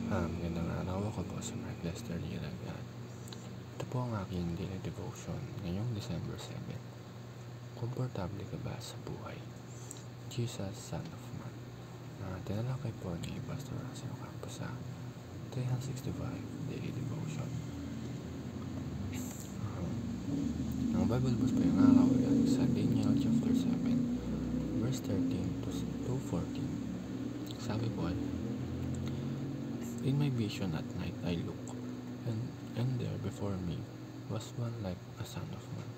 Magandang araw, ako po si Mark Lester Lilagan. Ito po ang aking daily devotion ngayong December 7. Komportable ka ba sa buhay? Jesus, Son of Man. Tinalakay po ni Pastor Russell Ocampo sa 365 Daily Devotion. Ang Bible verse po yung araw yan sa Daniel chapter 7 verse 13 to 14. Sabi po ay, in my vision at night I looked, and there before me was one like a son of man,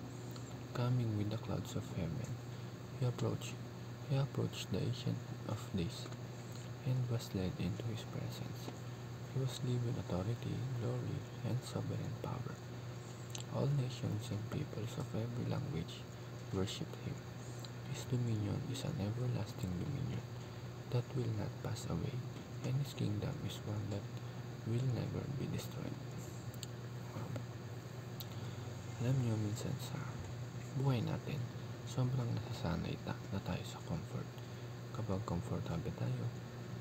coming with the clouds of heaven. He approached the Ancient of Days, and was led into his presence. He was given authority, glory, and sovereign power. All nations and peoples of every language worshipped him. His dominion is an everlasting dominion that will not pass away, and his kingdom is one that will never be destroyed. Alam niyo, minsan sa buhay natin, sobrang nasasanay na tayo sa comfort. Kapag comfortable tayo,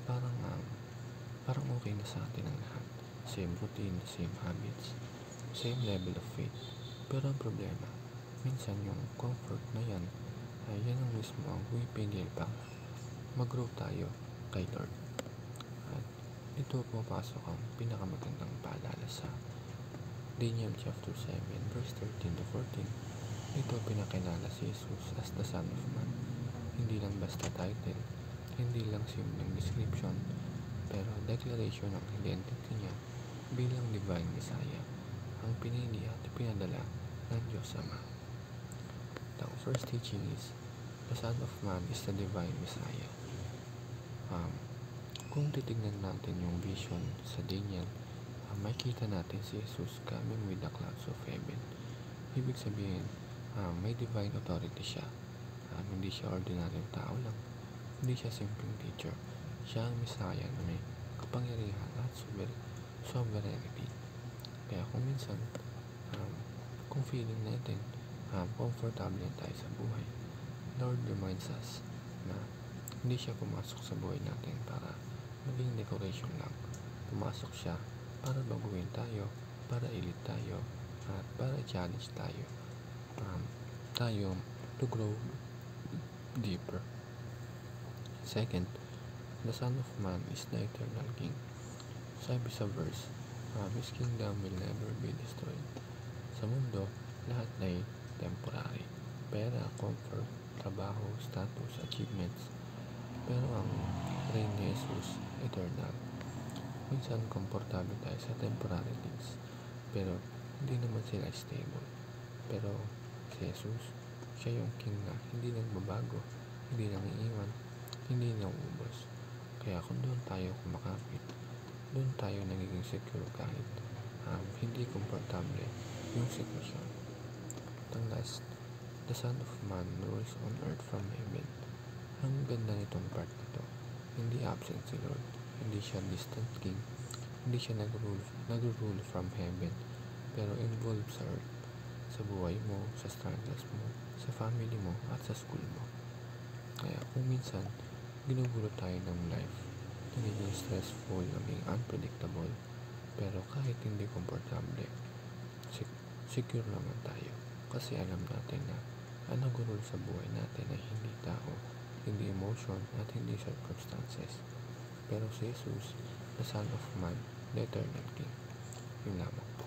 parang okay na sa atin ang lahat. Same routine, same habits, same level of faith. Pero ang problema, minsan yung comfort na yan, ay yan ang mismo ang pumipigil para mag-grow tayo kay Lord. At dito pumapasok ang pinakamagandang paalala sa Daniel chapter 7 verse 13 to 14. Dito pinakilala si Jesus as the Son of Man. Hindi lang basta title, hindi lang simpleng description, pero declaration ng identity niya bilang Divine Messiah, ang pinili at pinadala ng Diyos Ama. The first teaching is, the Son of Man is the Divine Messiah. Kung titignan natin yung vision sa Daniel, makikita natin si Jesus coming with the clouds of heaven. Ibig sabihin, may divine authority siya. Hindi siya ordinaryong tao lang. Hindi siya simpleng teacher. Siya ang Messiah na may kapangyarihan at sovereignty. Kaya kung minsan, kung feeling natin, comfortable tayo sa buhay, Lord reminds us na hindi siya pumasok sa buhay natin para maging decoration lang. Pumasok siya para baguhin tayo, para ilit tayo, at para challenge tayo. Tayo to grow deeper. Second, the Son of Man is the eternal King. Sabi sa verse, His kingdom will never be destroyed. Sa mundo, lahat ay temporary. Pera, comfort, trabaho, status, achievements. Pero ang reign ni Jesus, eternal. Minsan, komportable tayo sa temporary things, pero hindi naman sila stable. Pero si Jesus, siya yung King na hindi nagbabago, hindi nangiiwan, hindi nauubos. Kaya kung doon tayo kumakapit, doon tayo nagiging secure kahit hindi komportable yung sitwasyon. Ang last, the Son of Man rules on earth from heaven. Ang ganda nitong part nito, hindi absent si Lord, hindi siya distant king, hindi siya nag-rule from heaven, pero involved sa earth, sa buhay mo, sa struggles mo, sa family mo, at sa school mo. Kaya kung minsan, ginugulot tayo ng life, nagiging stressful, naging unpredictable, pero kahit hindi komportable, secure naman tayo. Kasi alam natin na ang nag-rule sa buhay natin ay hindi tao, hindi emotion, at hindi circumstances. Pero si Jesus, the Son of Man, the eternal King. Yun lamang.